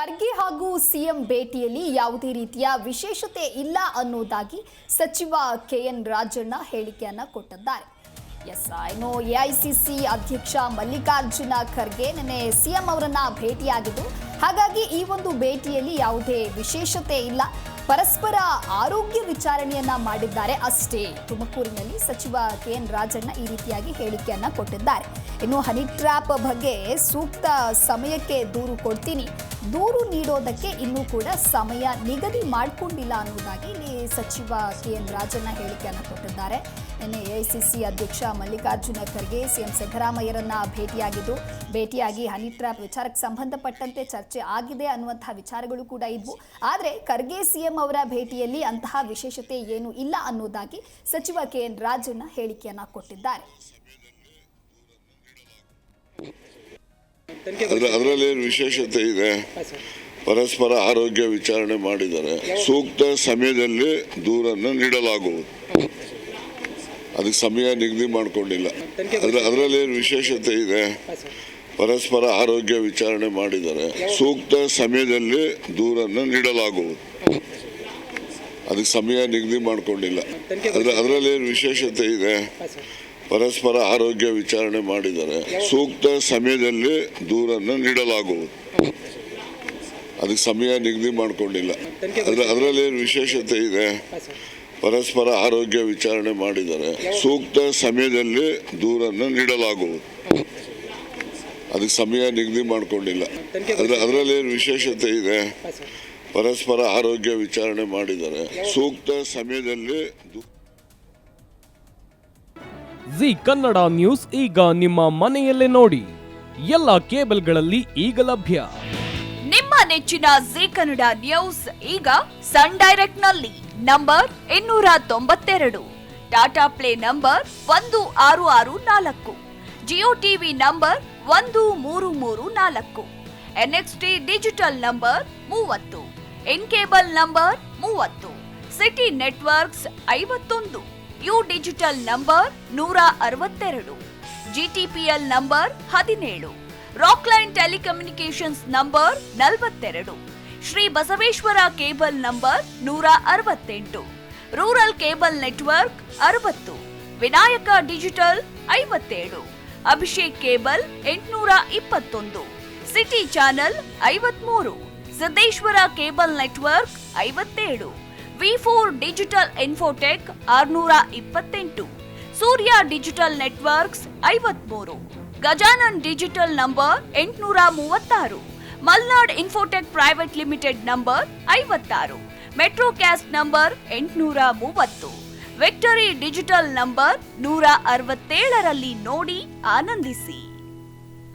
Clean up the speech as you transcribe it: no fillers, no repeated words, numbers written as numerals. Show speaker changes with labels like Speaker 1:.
Speaker 1: ಖರ್ಗೆ ಹಾಗೂ ಸಿಎಂ ಭೇಟಿಯಲ್ಲಿ ಯಾವುದೇ ರೀತಿಯ ವಿಶೇಷತೆ ಇಲ್ಲ ಅನ್ನೋದಾಗಿ ಸಚಿವ ಕೆಎನ್ ರಾಜಣ್ಣ ಹೇಳಿಕೆಯನ್ನ ಕೊಟ್ಟಿದ್ದಾರೆ. ಇನ್ನು ಎಐಸಿಸಿ ಅಧ್ಯಕ್ಷ ಮಲ್ಲಿಕಾರ್ಜುನ ಖರ್ಗೆ ನಿನ್ನೆ ಸಿಎಂ ಅವರನ್ನ ಭೇಟಿಯಾಗಿದ್ದು, ಹಾಗಾಗಿ ಈ ಒಂದು ಭೇಟಿಯಲ್ಲಿ ಯಾವುದೇ ವಿಶೇಷತೆ ಇಲ್ಲ, ಪರಸ್ಪರ ಆರೋಗ್ಯ ವಿಚಾರಣೆಯನ್ನ ಮಾಡಿದ್ದಾರೆ ಅಷ್ಟೇ. ತುಮಕೂರಿನಲ್ಲಿ ಸಚಿವ ಕೆಎನ್ ರಾಜಣ್ಣ ಈ ರೀತಿಯಾಗಿ ಹೇಳಿಕೆಯನ್ನ ಕೊಟ್ಟಿದ್ದಾರೆ. ಇನ್ನು ಹನಿ ಟ್ರ್ಯಾಪ್ ಬಗ್ಗೆ ಸೂಕ್ತ ಸಮಯಕ್ಕೆ ದೂರು ಕೊಡ್ತೀನಿ, ದೂರು ನೀಡೋದಕ್ಕೆ ಇನ್ನೂ ಕೂಡ ಸಮಯ ನಿಗದಿ ಮಾಡಿಕೊಂಡಿಲ್ಲ ಅನ್ನೋದಾಗಿ ಇಲ್ಲಿ ಸಚಿವ ಕೆಎನ್ ರಾಜಣ್ಣ ಹೇಳಿಕೆಯನ್ನು ಕೊಟ್ಟಿದ್ದಾರೆ. ನಿನ್ನೆ ಎಐಸಿಸಿ ಅಧ್ಯಕ್ಷ ಮಲ್ಲಿಕಾರ್ಜುನ ಖರ್ಗೆ ಸಿಎಂ ಸಿದ್ದರಾಮಯ್ಯರನ್ನ ಭೇಟಿಯಾಗಿ ಹನಿ ಟ್ರ್ಯಾಪ್ ವಿಚಾರಕ್ಕೆ ಸಂಬಂಧಪಟ್ಟಂತೆ ಚರ್ಚೆ ಆಗಿದೆ ಅನ್ನುವಂತಹ ವಿಚಾರಗಳು ಕೂಡ ಇದ್ವು. ಆದರೆ ಖರ್ಗೆ ಸಿಎಂ ಅವರ ಭೇಟಿಯಲ್ಲಿ ಅಂತಹ ವಿಶೇಷತೆ ಏನೂ ಇಲ್ಲ ಅನ್ನೋದಾಗಿ ಸಚಿವ ಕೆಎನ್ ರಾಜಣ್ಣ ಹೇಳಿಕೆಯನ್ನ ಕೊಟ್ಟಿದ್ದಾರೆ.
Speaker 2: ಅದರಲ್ಲಿ ವಿಶೇಷತೆ ಇದೆ, ಪರಸ್ಪರ ಆರೋಗ್ಯ ವಿಚಾರಣೆ ಮಾಡಿದ್ದಾರೆ, ಸೂಕ್ತ ಸಮಯದಲ್ಲಿ ದೂರನ್ನು ನೀಡಲಾಗುವುದು, ಅದಕ್ಕೆ ಸಮಯ ನಿಗದಿ ಮಾಡಿಕೊಂಡಿಲ್ಲ. ಅದರಲ್ಲಿ ವಿಶೇಷತೆ ಇದೆ, ಪರಸ್ಪರ ಆರೋಗ್ಯ ವಿಚಾರಣೆ ಮಾಡಿದ್ದಾರೆ, ಸೂಕ್ತ ಸಮಯದಲ್ಲಿ ದೂರನ್ನು ನೀಡಲಾಗುವುದು, ಅದಕ್ಕೆ ಸಮಯ ನಿಗದಿ ಮಾಡಿಕೊಂಡಿಲ್ಲ. ಅದರಲ್ಲಿ ವಿಶೇಷತೆ ಇದೆ, ಪರಸ್ಪರ ಆರೋಗ್ಯ ವಿಚಾರಣೆ ಮಾಡಿದ್ದಾರೆ, ಸೂಕ್ತ ಸಮಯದಲ್ಲಿ ದೂರನ್ನು ನೀಡಲಾಗುವುದು, ಅದಕ್ಕೆ ಸಮಯ ನಿಗದಿ ಮಾಡಿಕೊಂಡಿಲ್ಲ. ಅದರಲ್ಲಿ ವಿಶೇಷತೆ ಇದೆ, ಪರಸ್ಪರ ಆರೋಗ್ಯ ವಿಚಾರಣೆ ಮಾಡಿದ್ದಾರೆ, ಸೂಕ್ತ ಸಮಯದಲ್ಲಿ ದೂರನ್ನು ನೀಡಲಾಗುವುದು, ಅದಕ್ಕೆ ಸಮಯ ನಿಗದಿ ಮಾಡಿಕೊಂಡಿಲ್ಲ. ಅದರಲ್ಲಿ ವಿಶೇಷತೆ ಇದೆ, ಪರಸ್ಪರ ಆರೋಗ್ಯ ವಿಚಾರಣೆ ಮಾಡಿದ್ದಾರೆ, ಸೂಕ್ತ ಸಮಯದಲ್ಲಿ.
Speaker 3: ಜಿ ಕನ್ನಡ ನ್ಯೂಸ್ ಈಗ ನಿಮ್ಮ ಮನೆಯಲ್ಲೇ ನೋಡಿ, ಎಲ್ಲ ಕೇಬಲ್ಗಳಲ್ಲಿ ಈಗ ಲಭ್ಯ.
Speaker 4: ನಿಮ್ಮ ನೆಚ್ಚಿನ ಜಿ ಕನ್ನಡ ನ್ಯೂಸ್ ಈಗ ಸನ್ ಡೈರೆಕ್ಟ್ ನಲ್ಲಿ number 292, Tata play number 1664, Jio TV number 1334, NXT digital number 30, N cable number 30, city networks 51, U digital number 162, GTPL number 17, Rockline telecommunications number 42, Shri Basaveshwara cable number 168, rural cable network 60, Vinayaka digital 57, Abhishek cable 821, city channel 53, Siddeshwara cable network 57, V4 digital Infotech 628, ಸೂರ್ಯ digital networks 53, Gajanan digital number 836, Malnad Infotech Private Limited number 56, Metrocast number 830, Victory Digital number 167ರಲ್ಲಿ ನೋಡಿ ಆನಂದಿಸಿ.